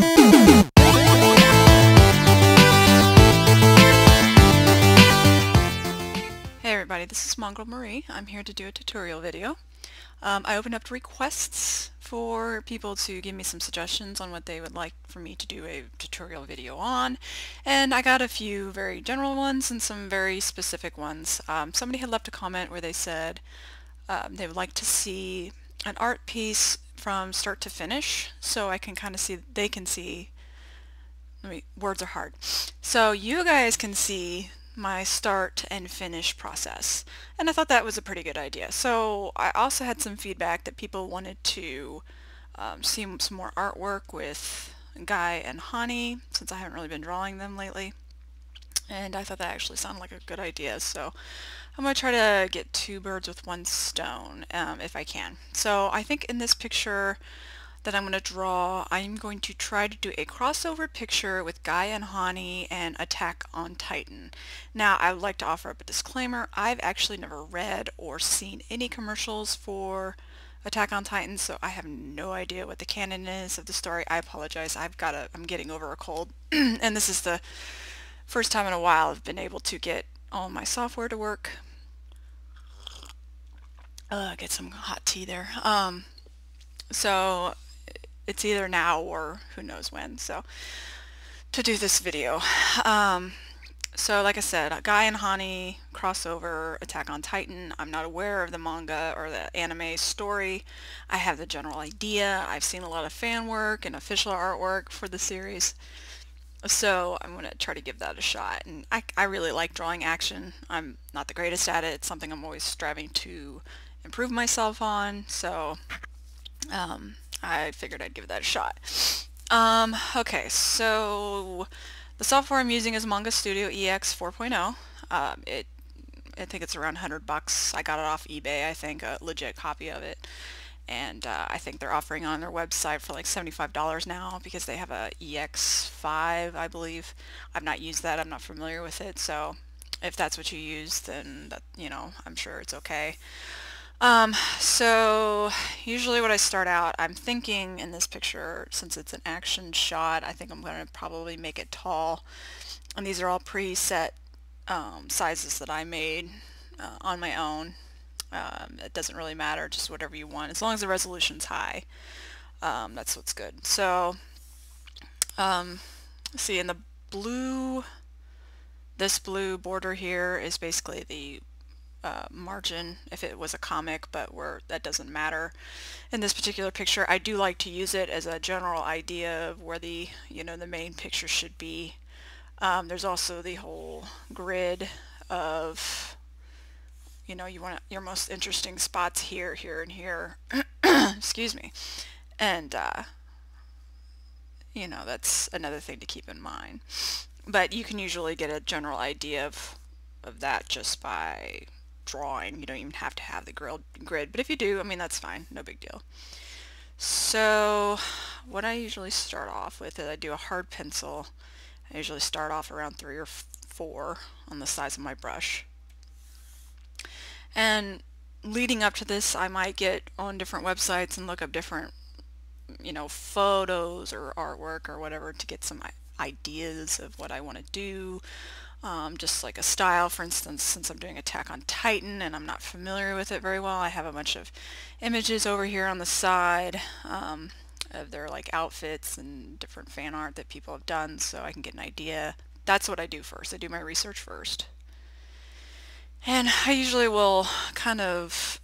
Hey everybody, this is Mongrel Marie. I'm here to do a tutorial video. I opened up requests for people to give me some suggestions on what they would like for me to do a tutorial video on, and I got a few very general ones and some very specific ones. Somebody had left a comment where they said they would like to see an art piece from start to finish, so I can kind of see, they can see, words are hard. So you guys can see my start and finish process, and I thought that was a pretty good idea. So I also had some feedback that people wanted to see some more artwork with Gai and Hani, since I haven't really been drawing them lately, and I thought that actually sounded like a good idea. So I'm going to try to get two birds with one stone if I can. So I think in this picture that I'm going to draw, I'm going to try to do a crossover picture with Gai and Hani and Attack on Titan. Now, I would like to offer up a disclaimer. I've actually never read or seen any commercials for Attack on Titan, so I have no idea what the canon is of the story. I apologize. I'm getting over a cold, and this is the first time in a while I've been able to get all my software to work. Get some hot tea there. So it's either now or who knows when, so to do this video. So like I said, Gai and Hani crossover Attack on Titan. I'm not aware of the manga or the anime story. I have the general idea. I've seen a lot of fan work and official artwork for the series, so I'm going to try to give that a shot. And I really like drawing action. I'm not the greatest at it. It's something I'm always striving to improve myself on, so I figured I'd give that a shot. Okay, so the software I'm using is Manga Studio EX 4.0. I think it's around $100. I got it off eBay, I think, a legit copy of it. And I think they're offering on their website for like $75 now because they have a EX5, I believe. I've not used that, I'm not familiar with it, so if that's what you use, then that, I'm sure it's okay. So usually what I start out, I'm thinking in this picture, since it's an action shot, I think I'm going to probably make it tall. And these are all preset sizes that I made on my own. It doesn't really matter, just whatever you want, as long as the resolution's high. That's what's good. So, see, in the blue, this blue border here is basically the margin if it was a comic, but that doesn't matter in this particular picture. I do like to use it as a general idea of where the the main picture should be. There's also the whole grid of you want your most interesting spots here, here, and here. Excuse me. And that's another thing to keep in mind. But you can usually get a general idea of that just by drawing. You don't even have to have the grid, but if you do, I mean, that's fine, no big deal. So what I usually start off with is I do a hard pencil. I usually start off around 3 or 4 on the size of my brush, and leading up to this I might get on different websites and look up different photos or artwork or whatever to get some ideas of what I want to do. Just like a style, for instance, since I'm doing Attack on Titan and I'm not familiar with it very well, I have a bunch of images over here on the side of their like outfits and different fan art that people have done, so I can get an idea. That's what I do first. I do my research first. And I usually will kind of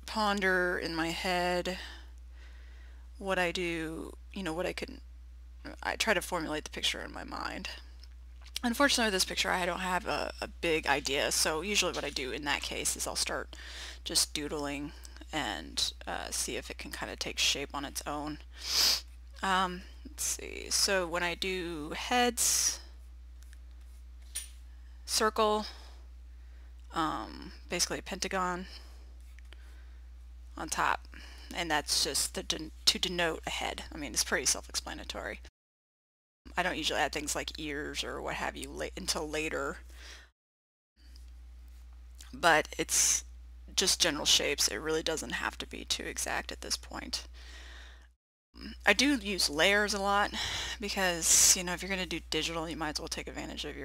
ponder in my head what I do, I try to formulate the picture in my mind. Unfortunately with this picture I don't have a big idea, so usually what I do in that case is I'll start just doodling and see if it can kind of take shape on its own. Let's see, so when I do heads, circle, basically a pentagon on top, and that's just to denote a head. I mean, it's pretty self-explanatory. I don't usually add things like ears or what have you until later, but it's just general shapes. It really doesn't have to be too exact at this point. I do use layers a lot because, you know, if you're going to do digital, you might as well take advantage of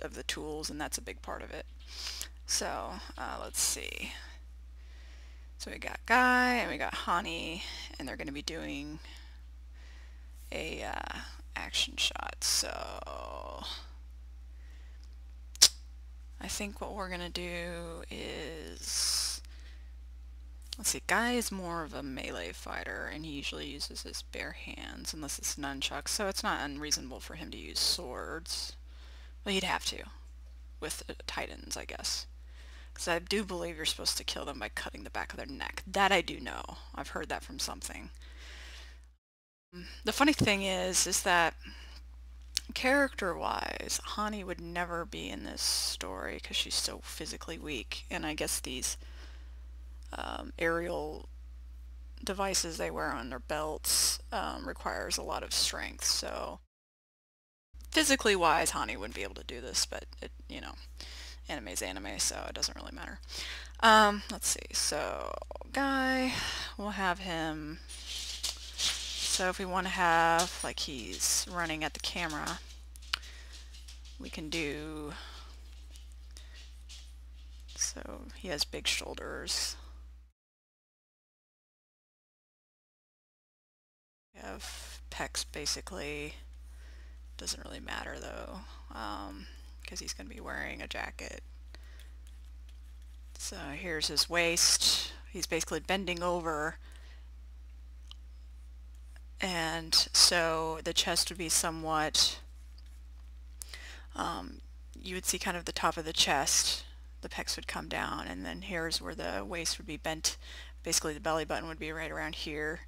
of the tools, and that's a big part of it. So let's see. So we got Gai and we got Hani, and they're going to be doing a action shot. So I think what we're going to do is, let's see, Gai is more of a melee fighter, and he usually uses his bare hands unless it's nunchucks, so it's not unreasonable for him to use swords. Well, he'd have to with Titans, I guess. Because I do believe you're supposed to kill them by cutting the back of their neck. That I do know. I've heard that from something. The funny thing is that character-wise, Hani would never be in this story because she's so physically weak. And I guess these aerial devices they wear on their belts requires a lot of strength. So physically wise, Hani wouldn't be able to do this, but you know, anime's anime, so it doesn't really matter. Let's see. So Gai, we'll have him. So if we want to have like he's running at the camera, we can do. So he has big shoulders. We have pecs basically. Doesn't really matter though, because he's going to be wearing a jacket. So here's his waist. He's basically bending over, and so the chest would be somewhat, you would see kind of the top of the chest, the pecs would come down, and then here's where the waist would be bent. Basically the belly button would be right around here,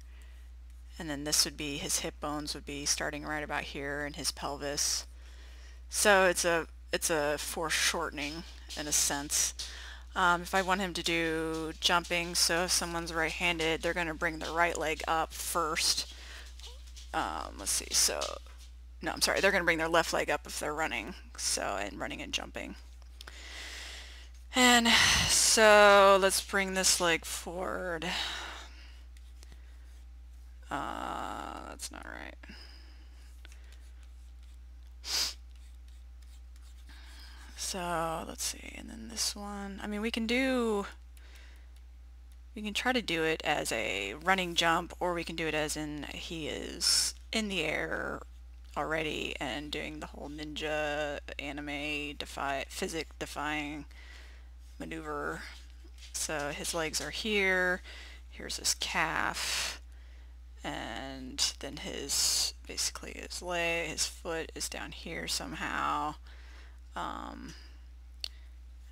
and then this would be, his hip bones would be starting right about here, and his pelvis. So it's a foreshortening in a sense. If I want him to do jumping, so if someone's right-handed, they're going to bring their right leg up first. Let's see, so, no, I'm sorry, they're going to bring their left leg up if they're running, so, and running and jumping. And so, let's bring this leg forward. That's not right. So, let's see, and then this one, I mean, we can try to do it as a running jump, or we can do it as in he is in the air already and doing the whole ninja anime physics defying maneuver. So his legs are here, here's his calf, and then basically his leg, his foot is down here somehow.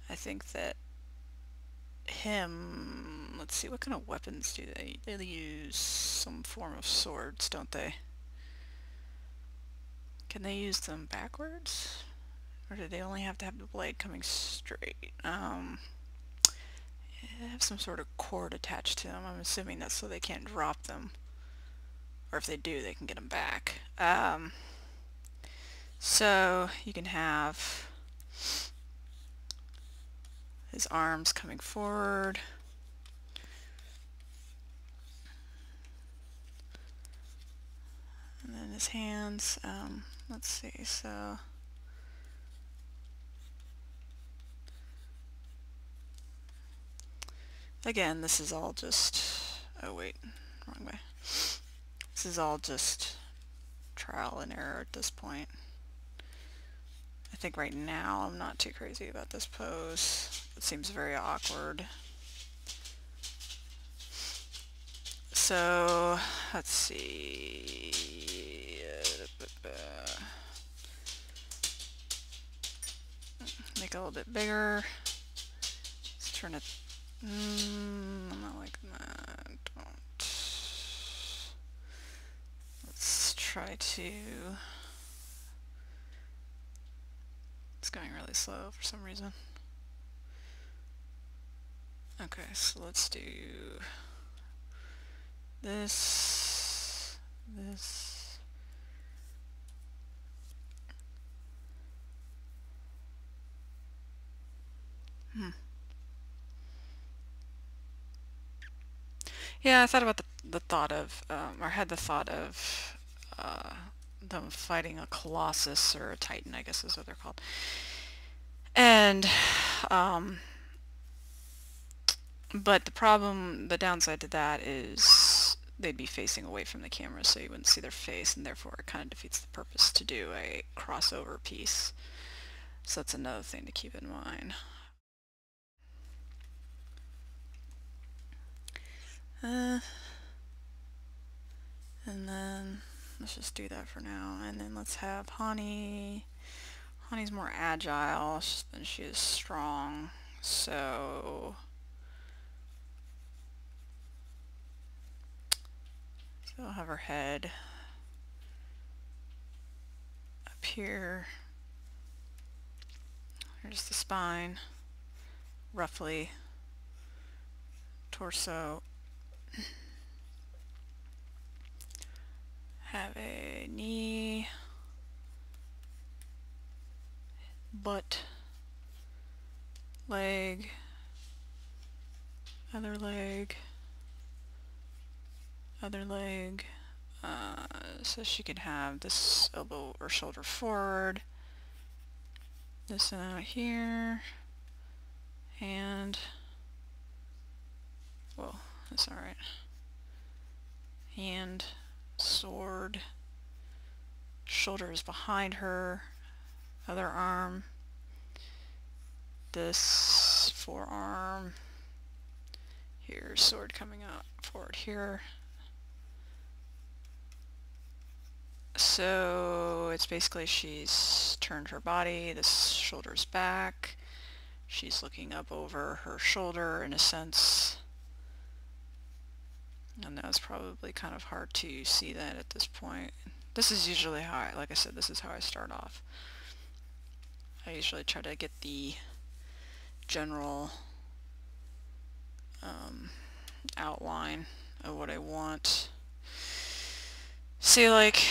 I think that let's see, what kind of weapons do they use some form of swords, don't they? Can they use them backwards? Or do they only have to have the blade coming straight? They have some sort of cord attached to them. I'm assuming that's so they can't drop them. Or if they do, they can get them back. So you can have his arms coming forward. And then his hands. Let's see, so again, this is all just, oh wait, wrong way. This is all just trial and error at this point. I think right now I'm not too crazy about this pose. It seems very awkward. So, let's see. Make it a little bit bigger. Let's turn it. I'm not like that. Don't. Let's try to. It's going really slow for some reason. Okay, so let's do this. Yeah, I thought about the thought of, or had the thought of them fighting a Colossus or a Titan, I guess is what they're called. And, but the downside to that is they'd be facing away from the camera, so you wouldn't see their face, and therefore it kind of defeats the purpose to do a crossover piece. So that's another thing to keep in mind. And then let's just do that for now. And then let's have Hani. Hani's more agile than she is strong. So I'll have her head up here. Here's the spine, roughly. Torso. Have a knee, butt, leg, other leg, other leg. So she could have this elbow or shoulder forward, this out here, hand. Whoa, that's alright. Hand, sword, shoulder is behind her, other arm, this forearm, here, sword coming out forward here. So it's basically she's turned her body, this shoulder's back, she's looking up over her shoulder in a sense. And that's probably kind of hard to see that at this point. This is usually how like I said, this is how I start off. I usually try to get the general outline of what I want. See, like,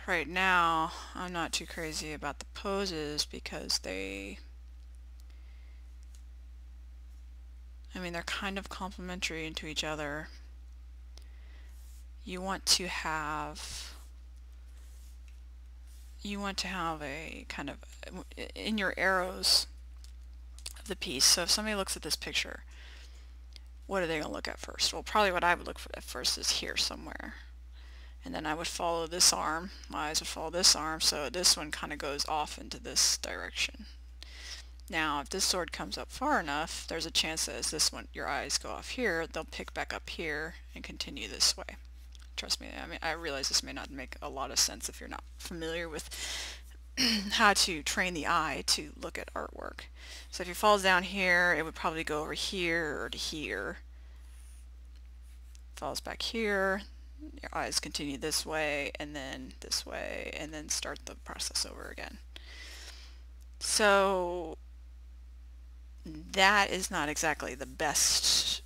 right now, I'm not too crazy about the poses because they're kind of complementary into each other. You want to have a kind of, in your arrows of the piece, so if somebody looks at this picture, what are they going to look at first? Well, probably what I would look at first is here somewhere. And then I would follow this arm, my eyes would follow this arm, so this one kind of goes off into this direction. Now, if this sword comes up far enough, there's a chance that as this one, your eyes go off here, they'll pick back up here and continue this way. Trust me, I realize this may not make a lot of sense if you're not familiar with how to train the eye to look at artwork. So if it falls down here, it would probably go over here or to here. Falls back here, your eyes continue this way, and then this way, and then start the process over again. So that is not exactly the best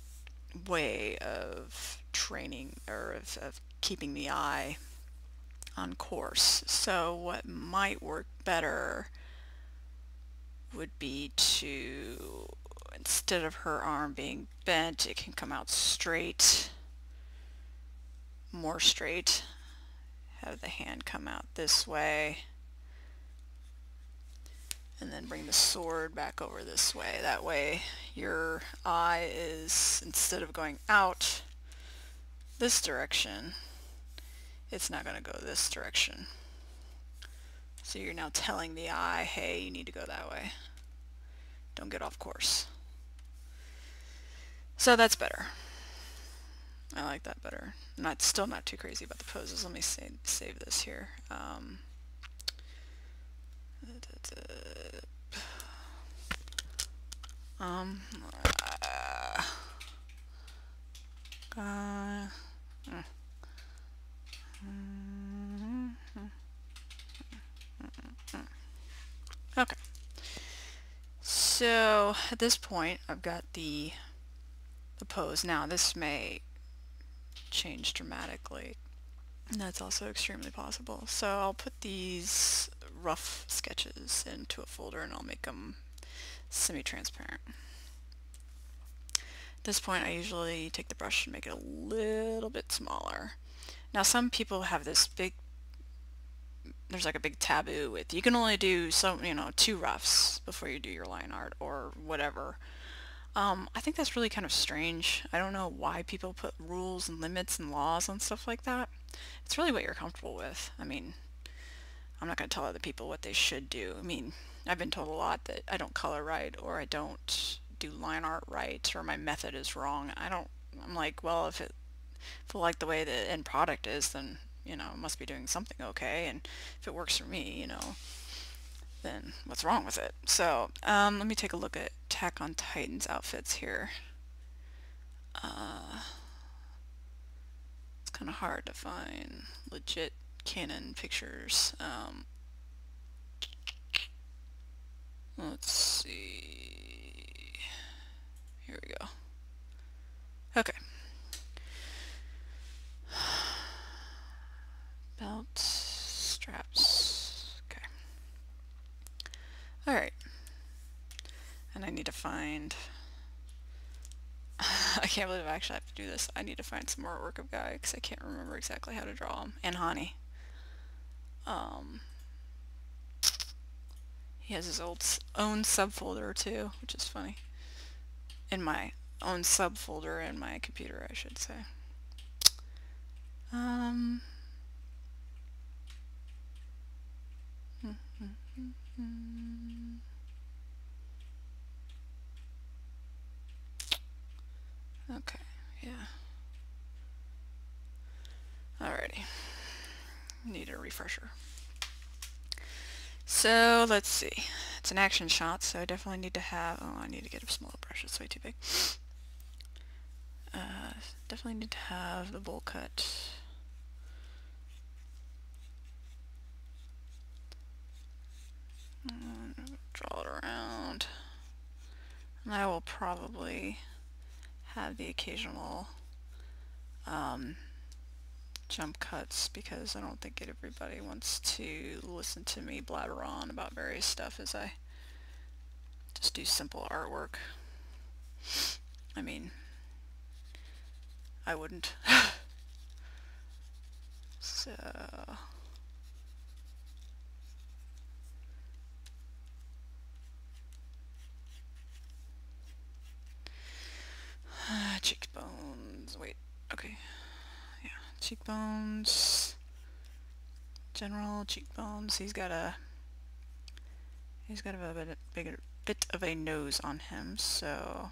way of training or of keeping the eye on course. So what might work better would be to, instead of her arm being bent, it can come out straight, more straight. Have the hand come out this way, and then bring the sword back over this way. That way your eye is, instead of going out this direction, it's not going to go this direction. So you're now telling the eye, hey, you need to go that way. Don't get off course. So that's better. I like that better. Still not too crazy about the poses. Let me save this here. Okay. So at this point, I've got the pose. Now this may change dramatically. And that's also extremely possible. So I'll put these rough sketches into a folder and I'll make them semi-transparent. At this point, I usually take the brush and make it a little bit smaller. Now, some people have this big, there's like a big taboo with, you can only do some, 2 roughs before you do your line art or whatever. I think that's really kind of strange. I don't know why people put rules and limits and laws on stuff like that. It's really what you're comfortable with. I mean, I'm not going to tell other people what they should do. I mean, I've been told a lot that I don't color right, or I don't do line art right, or my method is wrong. I'm like, well, if I like the way the end product is, then, it must be doing something okay. And if it works for me, then what's wrong with it? So, let me take a look at Attack on Titan's outfits here. It's kind of hard to find legit canon pictures. Let's see. Here we go. Okay. Belt, straps. Okay. Alright. And I need to find... I can't believe I actually have to do this. I need to find some more artwork of Gai because I can't remember exactly how to draw him. And Hani. He has his own subfolder too, which is funny. In my own subfolder in my computer, I should say. Okay, yeah. Alrighty. Need a refresher. So, let's see. It's an action shot, so I definitely need to have... Oh, I need to get a smaller brush. It's way too big. Definitely need to have the bowl cut. Draw it around. And I will probably have the occasional jump cuts because I don't think everybody wants to listen to me blabber on about various stuff as I just do simple artwork. I mean, I wouldn't. So... cheekbones. Wait. Okay. Yeah. Cheekbones. General cheekbones. He's got a bit of a nose on him, so,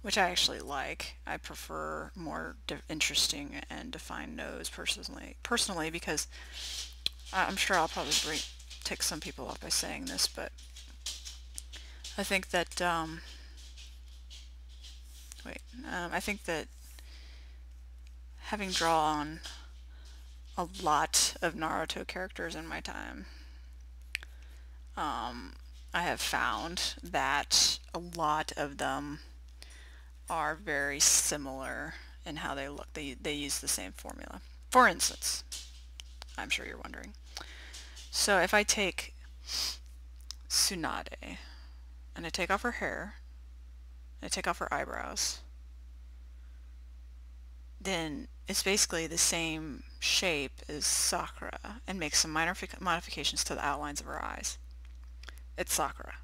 which I actually like. I prefer more interesting and defined nose personally, because I'm sure I'll probably tick some people off by saying this, but I think that I think that having drawn a lot of Naruto characters in my time, I have found that a lot of them are very similar in how they look. They use the same formula. For instance, I'm sure you're wondering. So if I take Tsunade and I take off her hair, I take off her eyebrows, then it's basically the same shape as Sakura and make some minor modifications to the outlines of her eyes. It's Sakura.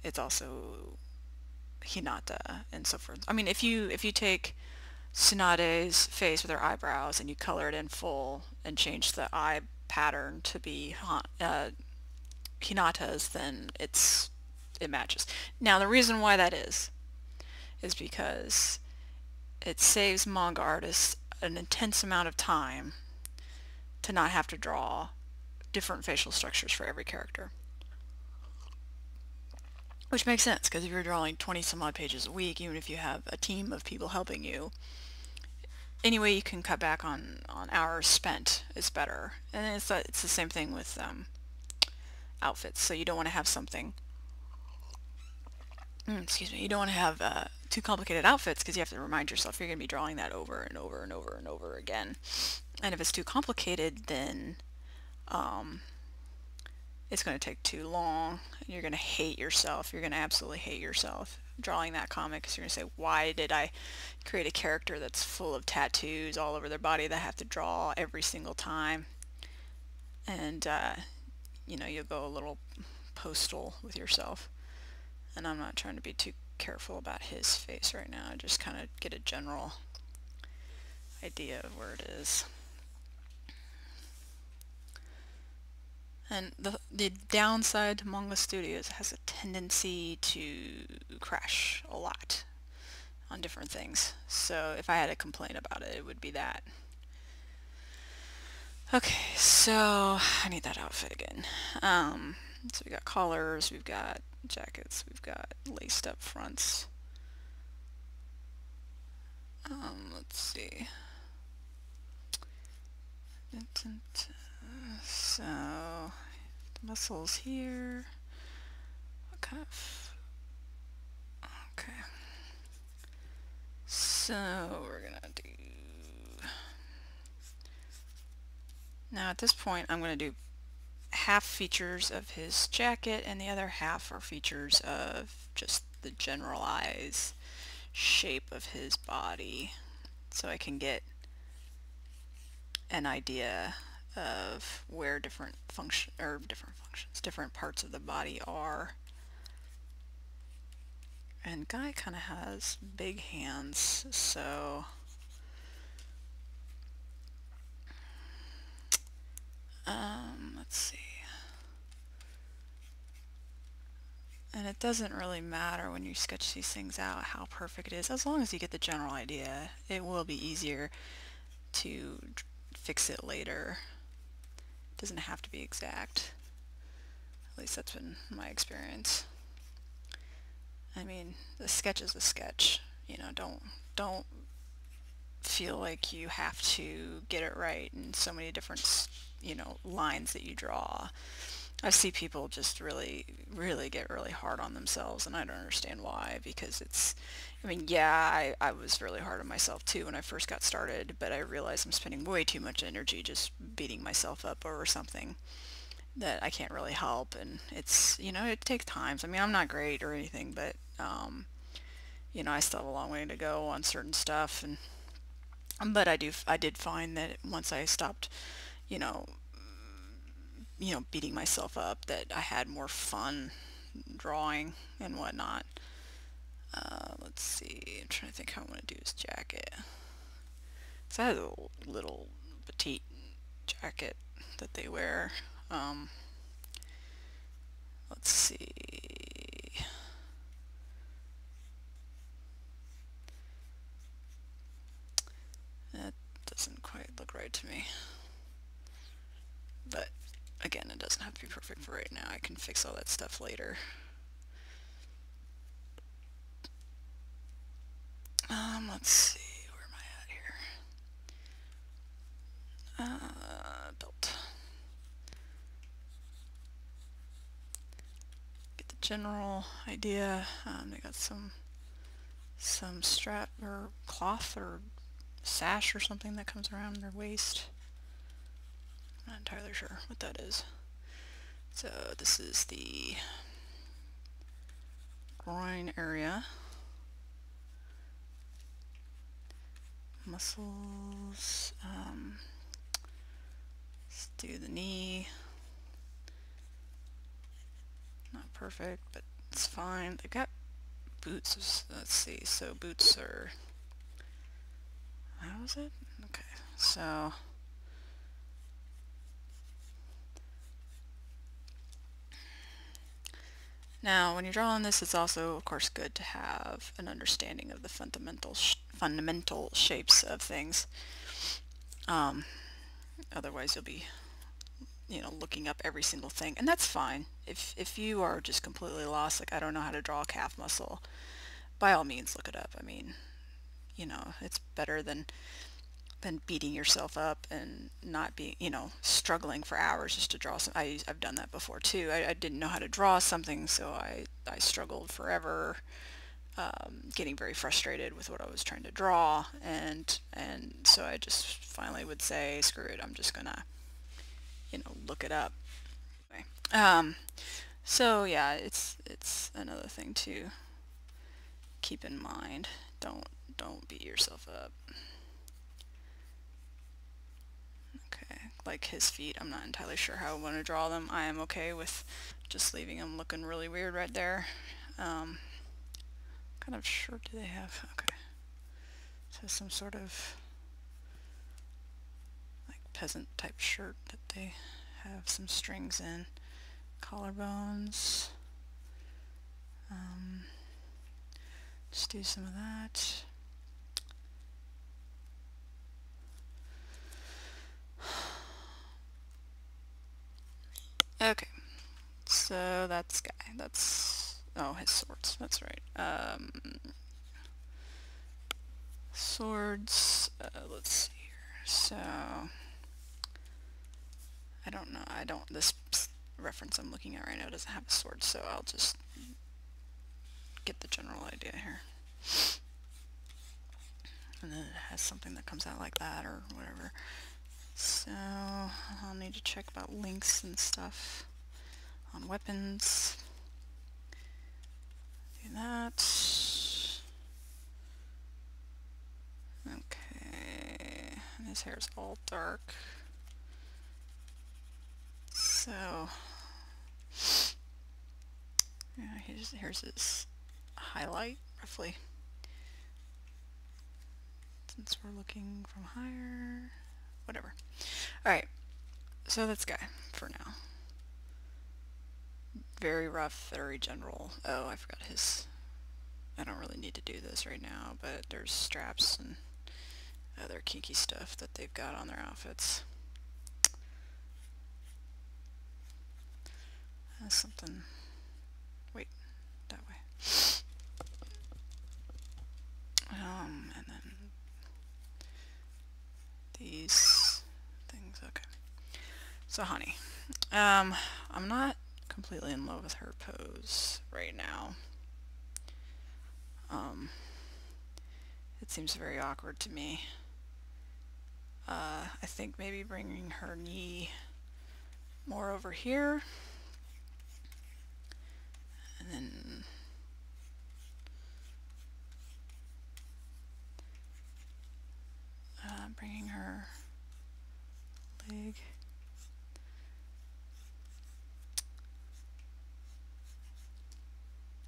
It's also Hinata and so forth. I mean, if you take Tsunade's face with her eyebrows and you color it in full and change the eye pattern to be Hinata's, then it matches. Now, the reason why that is because it saves manga artists an intense amount of time to not have to draw different facial structures for every character. Which makes sense, because if you're drawing 20 some odd pages a week, even if you have a team of people helping you, any way you can cut back on hours spent is better. And it's the same thing with outfits. So you don't want to have something, excuse me, you don't want to have too complicated outfits, because you have to remind yourself you're going to be drawing that over and over and over and over again. And if it's too complicated, then it's going to take too long, and you're going to hate yourself. You're going to absolutely hate yourself drawing that comic, because you're going to say, why did I create a character that's full of tattoos all over their body that I have to draw every single time? And, you know, you'll go a little postal with yourself. And I'm not trying to be too careful about his face right now. I just kind of get a general idea of where it is. And the downside to Manga Studios has a tendency to crash a lot on different things. So if I had a complaint about it, it would be that. Okay, so I need that outfit again. So we got collars, we've got jackets, we've got laced up fronts. Let's see. So the muscles here. What kind of? Okay. So we're gonna do. Now at this point, I'm gonna do half features of his jacket, and the other half are features of just the generalized shape of his body, so I can get an idea of where different parts of the body are. And Guy kind of has big hands, so let's see. And it doesn't really matter when you sketch these things out how perfect it is, as long as you get the general idea. It will be easier to fix it later. It doesn't have to be exact. At least that's been my experience. I mean, the sketch is a sketch. You know, don't feel like you have to get it right in so many different, you know, lines that you draw. I see people just really get really hard on themselves, and I don't understand why, because it's, I mean, yeah, I was really hard on myself too when I first got started, but I realized I'm spending way too much energy just beating myself up over something that I can't really help, and it's, you know, it takes time. I mean, I'm not great or anything, but, you know, I still have a long way to go on certain stuff, and, but I did find that once I stopped, you know, beating myself up, that I had more fun drawing and whatnot. Let's see, I'm trying to think how I want to do his jacket. So I have a little petite jacket that they wear. Let's see. That doesn't quite look right to me. But again, it doesn't have to be perfect for right now. I can fix all that stuff later. Let's see, where am I at here? Belt. Get the general idea. They got some strap or cloth or sash or something that comes around their waist. I'm not entirely sure what that is. So this is the groin area. Muscles. Let's do the knee. Not perfect, but it's fine. They've got boots. Let's see. So boots are. How is it? Okay. So. Now, when you're drawing this, it's also, of course, good to have an understanding of the fundamental shapes of things. Otherwise, you'll be, you know, looking up every single thing, and that's fine. If you are just completely lost, like I don't know how to draw a calf muscle, by all means, look it up. I mean, you know, it's better than beating yourself up and not being, you know, struggling for hours just to draw some. I've done that before too. I didn't know how to draw something, so I struggled forever, getting very frustrated with what I was trying to draw, and so I just finally would say, screw it, I'm just gonna, you know, look it up. Anyway, so yeah, it's another thing too. keep in mind. Don't beat yourself up. Okay, like his feet, I'm not entirely sure how I want to draw them. I am okay with just leaving them looking really weird right there. Kind of shirt do they have? Okay, so some sort of like peasant type shirt that they have some strings in. Collarbones. Just do some of that. Okay, so that's Guy. That's, oh, his swords. That's right. Swords. Let's see here. So I don't know. This reference I'm looking at right now doesn't have a sword, so I'll just get the general idea here. And then it has something that comes out like that or whatever. So I'll need to check about links and stuff on weapons. Do that. Okay, and his hair is all dark. So yeah, here's his highlight roughly. Since we're looking from higher, whatever. Alright, so that's Guy for now. Very rough, very general. Oh, I forgot his. I don't really need to do this right now, but there's straps and other kinky stuff that they've got on their outfits. That's something. Wait, that way. And then these things. Okay. So Honey, I'm not completely in love with her pose right now. It seems very awkward to me. I think maybe bringing her knee more over here, and then bringing her leg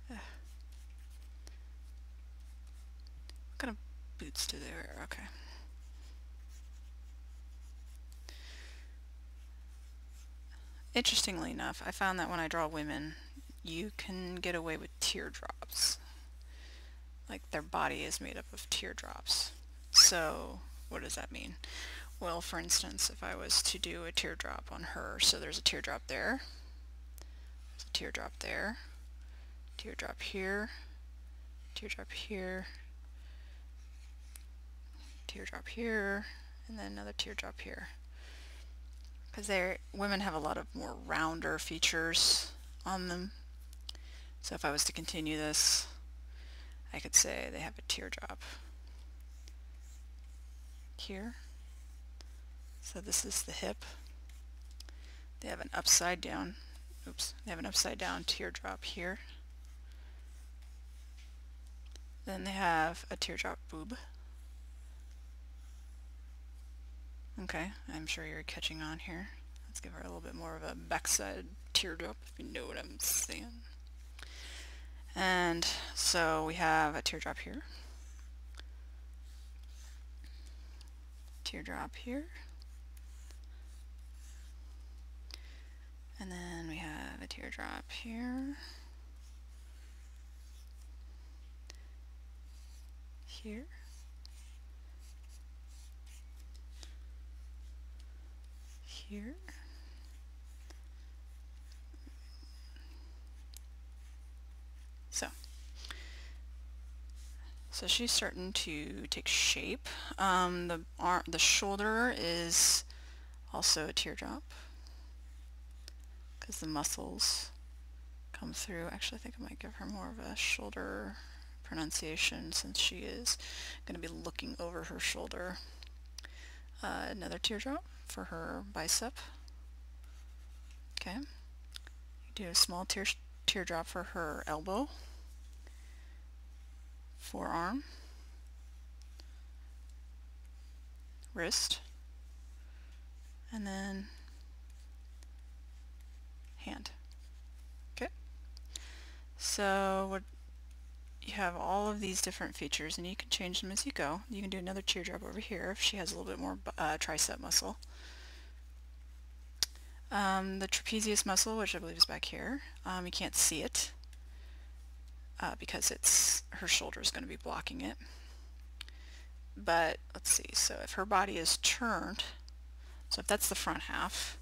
what kind of boots do they wear? Okay. Interestingly enough, I found that when I draw women, you can get away with teardrops. Like their body is made up of teardrops. So what does that mean? Well, for instance, if I was to do a teardrop on her, so there's a teardrop there, there's a teardrop there, teardrop here, teardrop here, teardrop here, and then another teardrop here. Because women have a lot of more rounder features on them. So if I was to continue this, I could say they have a teardrop here. So this is the hip. They have an upside down, they have an upside down teardrop here. Then they have a teardrop boob. Okay, I'm sure you're catching on here. Let's give her a little bit more of a backside teardrop, if you know what I'm saying. And so we have a teardrop here, teardrop here, and then we have a teardrop here, here, here, so she's starting to take shape. The shoulder is also a teardrop because the muscles come through. Actually, I think I might give her more of a shoulder pronunciation since she is going to be looking over her shoulder. Another teardrop for her bicep. Okay. You do a small teardrop for her elbow. forearm, wrist, and then hand. Okay, so what you have all of these different features, and you can change them as you go. You can do another teardrop over here if she has a little bit more tricep muscle. The trapezius muscle, which I believe is back here, you can't see it because her shoulder is going to be blocking it. But let's see, so if her body is turned, so if that's the front half,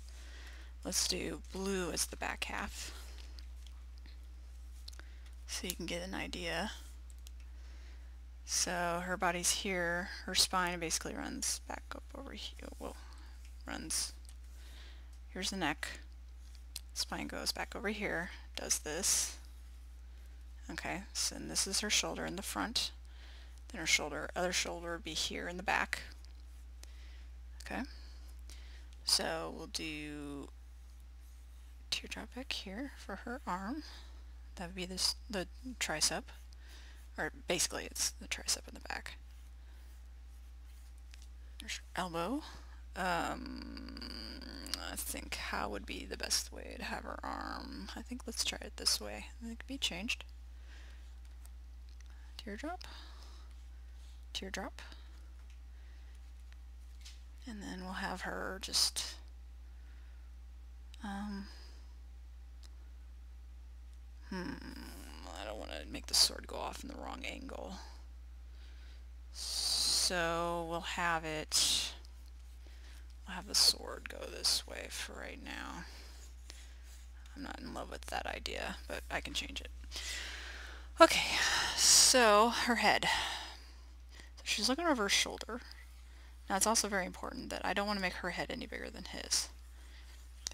let's do blue as the back half, so you can get an idea. So her body's here, her spine basically runs back up over here, here's the neck, spine goes back over here, does this. Okay, so and this is her shoulder in the front, then her other shoulder would be here in the back. Okay, so we'll do teardrop back here for her arm. That would be the tricep, or basically it's the tricep in the back. There's her elbow. I think how would be the best way to have her arm. I think let's try it this way. It could be changed. Teardrop, teardrop, and then we'll have her just I don't want to make the sword go off in the wrong angle. So we'll have the sword go this way for right now. I'm not in love with that idea, but I can change it. Okay, so her head. So she's looking over her shoulder. Now it's also very important that I don't want to make her head any bigger than his.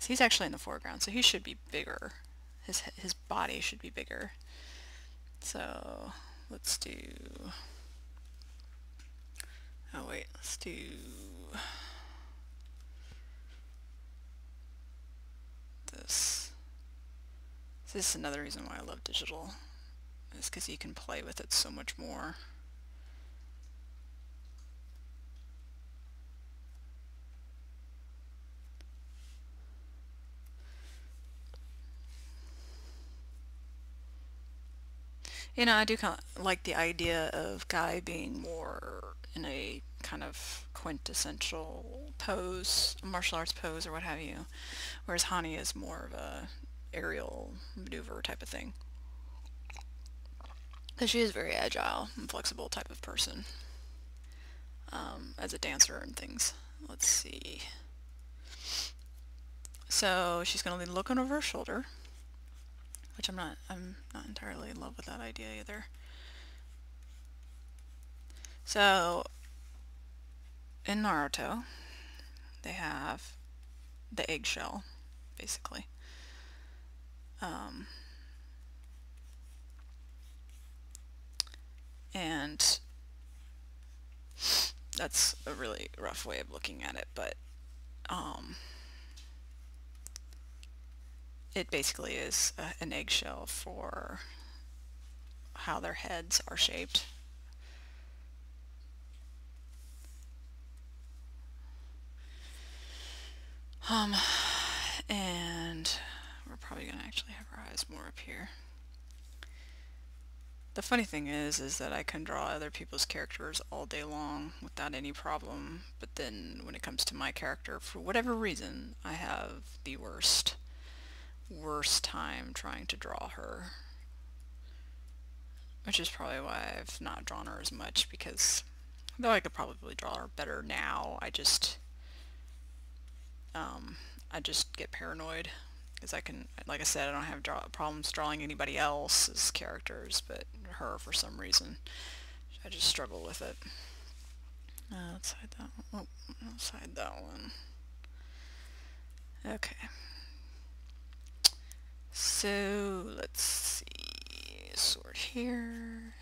So he's actually in the foreground, so he should be bigger. His body should be bigger. So let's do, let's do this. This is another reason why I love digital, is because you can play with it so much more. You know, I do kind of like the idea of Guy being more in a kind of quintessential pose, martial arts pose or what have you, whereas Hani is more of a aerial maneuver type of thing. Because she is very agile and flexible type of person as a dancer and things. Let's see. So she's going to be looking over her shoulder, which I'm not entirely in love with that idea either. So in Naruto, they have the eggshell, basically. And that's a really rough way of looking at it, but it basically is an eggshell for how their heads are shaped. And we're probably going to actually have our eyes more up here. The funny thing is that I can draw other people's characters all day long without any problem, but then when it comes to my character, for whatever reason, I have the worst time trying to draw her. Which is probably why I've not drawn her as much, because though I could probably draw her better now, I just get paranoid. Because like I said, I don't have problems drawing anybody else's characters, but her, for some reason, I just struggle with it. Let's hide that one. Oh, let's hide that one. Okay. So, let's see. Sword here.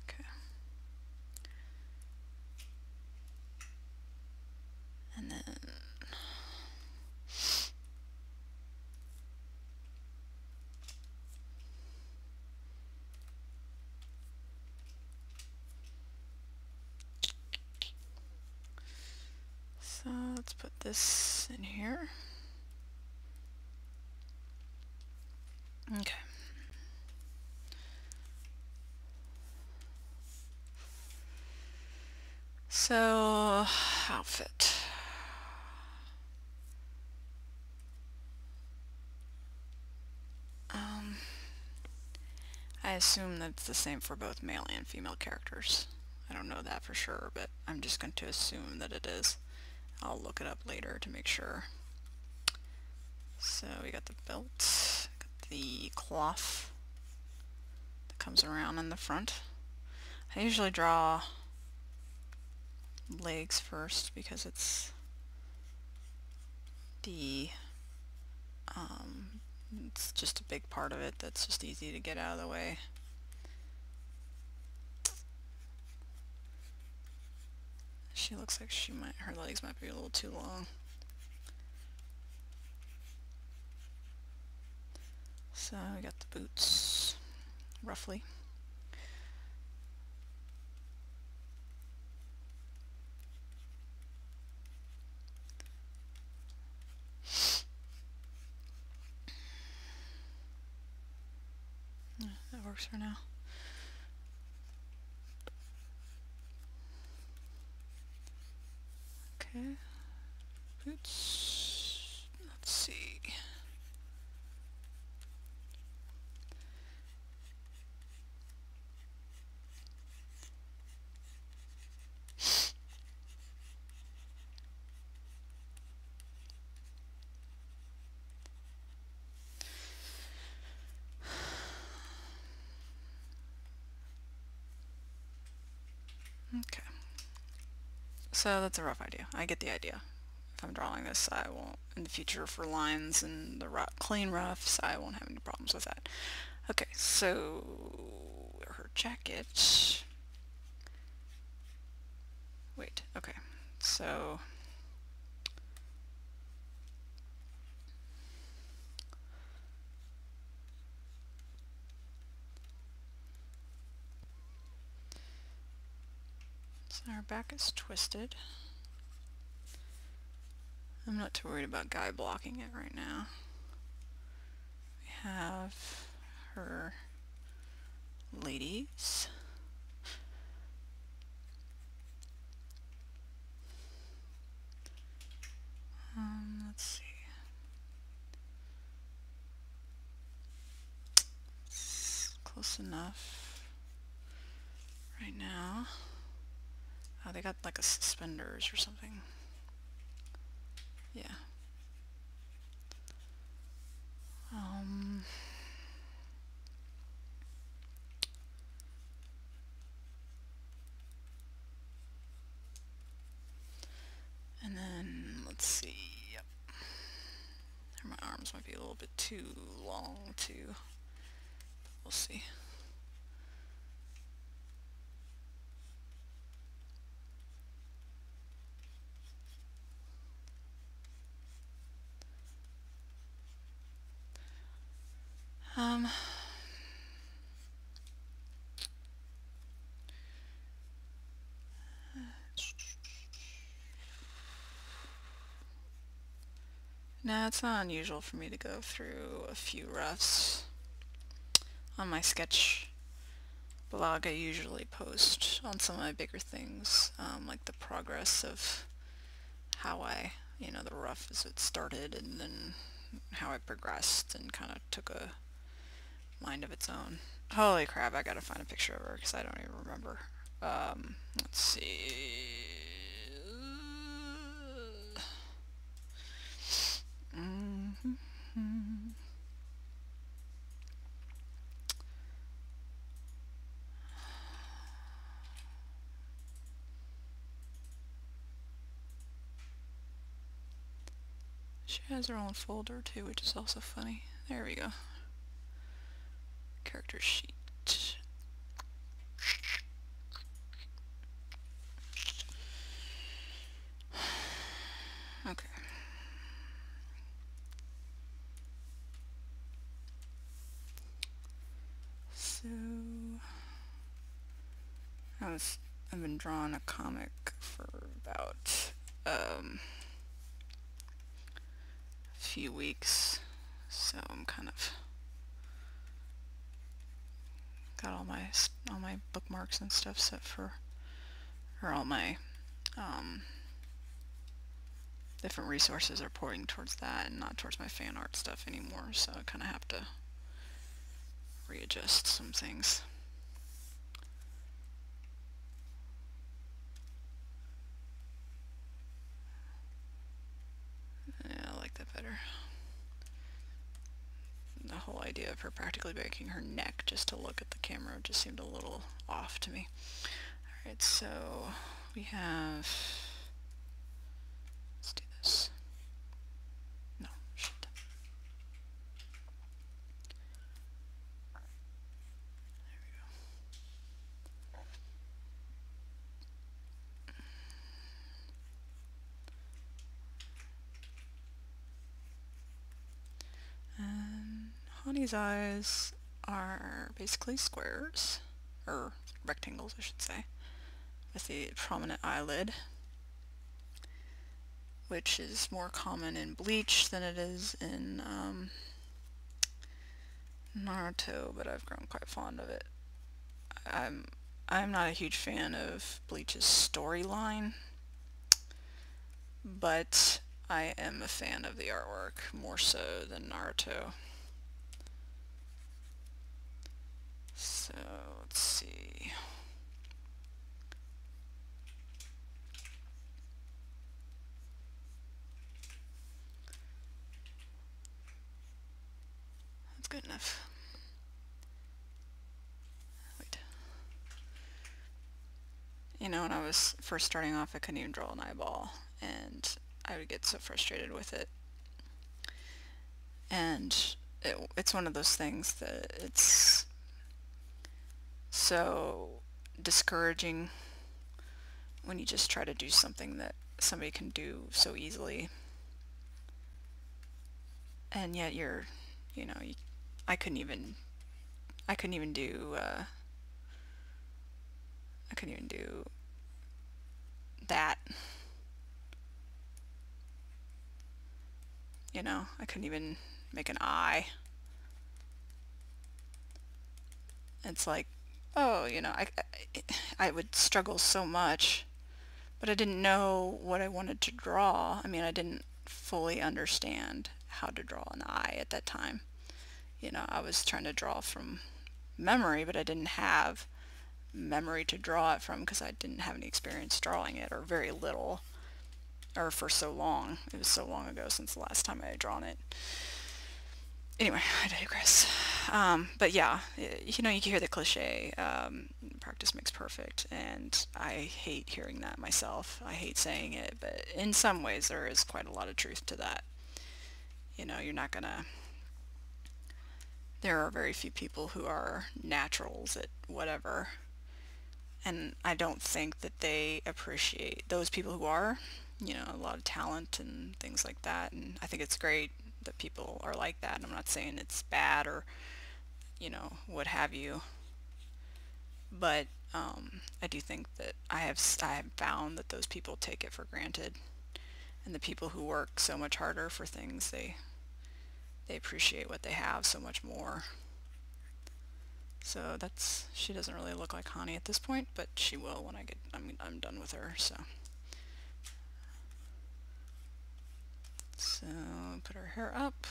Okay. And then let's put this in here. Okay. So, outfit. I assume that's the same for both male and female characters. I don't know that for sure, but I'm just going to assume that it is. I'll look it up later to make sure. So we got the belt, got the cloth that comes around in the front. I usually draw legs first because it's it's just a big part of it that's just easy to get out of the way. She looks like her legs might be a little too long. So we got the boots, roughly. That works for now. Okay, boots, let's see. Okay, so that's a rough idea. I get the idea. If I'm drawing this, I won't, in the future for lines and the clean roughs, I won't have any problems with that. Okay, so her jacket. Wait, okay, so her back is twisted. I'm not too worried about Guy blocking it right now. We have her ladies. Let's see. It's close enough right now. Oh, they got like a suspenders or something. Yeah. And then let's see. Yep. My arms might be a little bit too long too. We'll see. Now it's not unusual for me to go through a few roughs on my sketch blog. I usually post on some of my bigger things, like the progress of how the rough as it started and then how I progressed and kind of took a mind of its own. Holy crap, I gotta find a picture of her because I don't even remember. Let's see. She has her own folder too, which is also funny. There we go. Character sheet. Okay. So I've been drawing a comic for about few weeks, so I'm kind of got all my bookmarks and stuff set for, or all my different resources are pointing towards that and not towards my fan art stuff anymore, so I kind of have to readjust some things. Yeah, I like that better. The whole idea of her practically breaking her neck just to look at the camera just seemed a little off to me. Alright, so we have, let's do this. No, shit. There we go. And Hani's eyes are basically squares, or rectangles I should say, with the prominent eyelid, which is more common in Bleach than it is in Naruto, but I've grown quite fond of it. I'm not a huge fan of Bleach's storyline, but I am a fan of the artwork more so than Naruto. So let's see. That's good enough. Wait. You know, when I was first starting off, I couldn't even draw an eyeball, and I would get so frustrated with it. And it's one of those things that it's so discouraging when you just try to do something that somebody can do so easily, and yet you're, you know, I couldn't even do that. You know, I couldn't even make an eye. It's like, oh, you know, I would struggle so much, but I didn't know what I wanted to draw. I mean, I didn't fully understand how to draw an eye at that time. You know, I was trying to draw from memory, but I didn't have memory to draw it from because I didn't have any experience drawing it, or very little, or for so long. It was so long ago since the last time I had drawn it. Anyway, I digress. But yeah, you know, you can hear the cliche, practice makes perfect, and I hate hearing that myself. I hate saying it, but in some ways there is quite a lot of truth to that. You know, you're not gonna... There are very few people who are naturals at whatever, and I don't think that they appreciate those people who are, you know, a lot of talent and things like that, and I think it's great that people are like that. I'm not saying it's bad or, you know, what have you, but I do think that I have found that those people take it for granted, and the people who work so much harder for things, they appreciate what they have so much more. So that's, she doesn't really look like Hani at this point, but she will when I'm done with her. So put her hair up,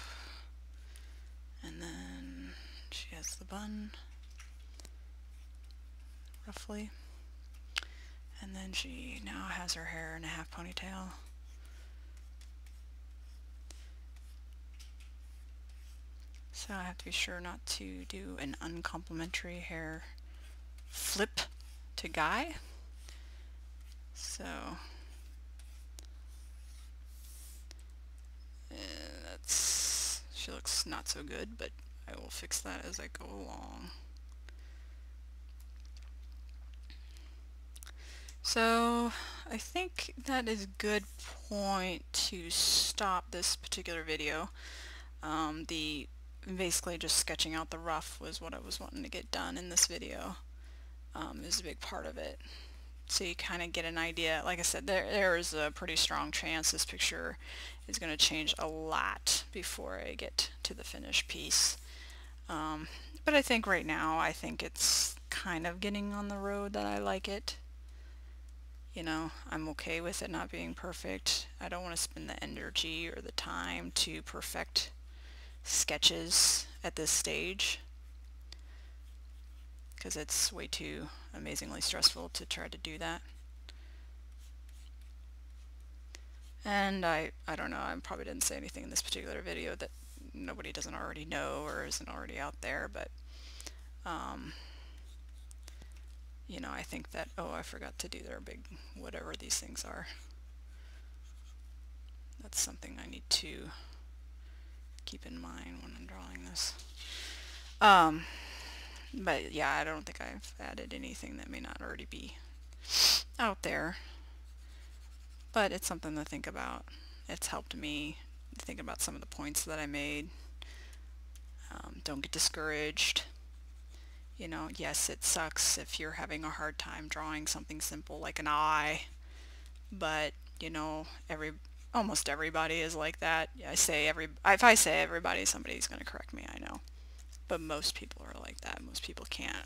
and then she has the bun, roughly, and then she now has her hair in a half ponytail. So I have to be sure not to do an uncomplimentary hair flip to Gai. So she looks not so good, but I will fix that as I go along. So I think that is a good point to stop this particular video. Basically just sketching out the rough was what I was wanting to get done in this video. Is a big part of it. so you kind of get an idea. Like I said, there is a pretty strong chance this picture is going to change a lot before I get to the finished piece. But I think right now, I think it's kind of getting on the road that I like it. You know, I'm okay with it not being perfect. I don't want to spend the energy or the time to perfect sketches at this stage, because it's way too amazingly stressful to try to do that. And I don't know, I probably didn't say anything in this particular video that nobody doesn't already know or isn't already out there, but you know, I think that, oh, I forgot to do their big whatever these things are. That's something I need to keep in mind when I'm drawing this. But yeah, I don't think I've added anything that may not already be out there. But it's something to think about. It's helped me think about some of the points that I made. Don't get discouraged. You know, yes, it sucks if you're having a hard time drawing something simple like an eye, but you know, almost everybody is like that. If I say everybody, somebody's going to correct me, I know. But most people are like that. Most people can't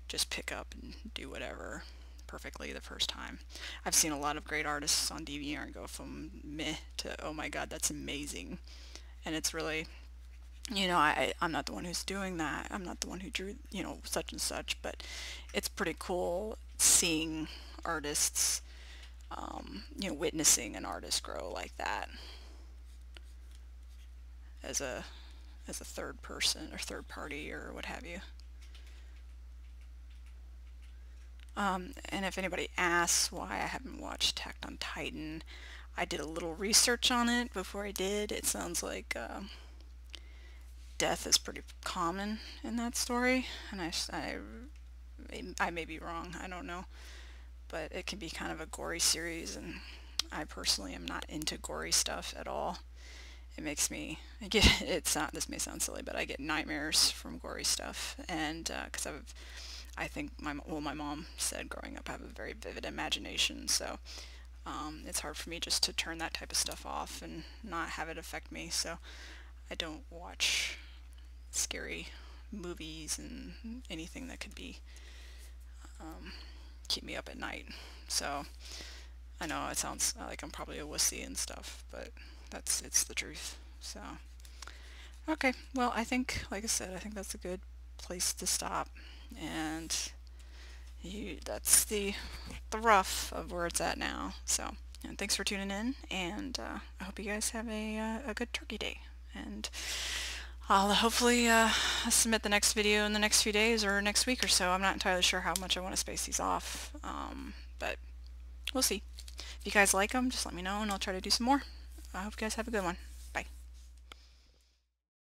just pick up and do whatever perfectly the first time. I've seen a lot of great artists on DeviantArt go from meh to, oh my god, that's amazing. And it's really, you know, I'm not the one who's doing that. I'm not the one who drew, you know, such and such, but it's pretty cool seeing artists, you know, witnessing an artist grow like that as a third person or third party or what have you. And if anybody asks why I haven't watched Attack on Titan, I did a little research on it before I did. It sounds like death is pretty common in that story, and I may be wrong, I don't know, but it can be kind of a gory series, and I personally am not into gory stuff at all. It makes me, this may sound silly, but I get nightmares from gory stuff, and because I think my mom said growing up I have a very vivid imagination, so it's hard for me just to turn that type of stuff off and not have it affect me, so I don't watch scary movies and anything that could be keep me up at night. So I know it sounds like I'm probably a wussy and stuff, but it's the truth. So okay, well, I think, like I said, I think that's a good place to stop, and that's the rough of where it's at now. So, and thanks for tuning in, and I hope you guys have a good turkey day, and I'll hopefully submit the next video in the next few days or next week or so. I'm not entirely sure how much I want to space these off, but we'll see. If you guys like them, just let me know and I'll try to do some more. I hope you guys have a good one.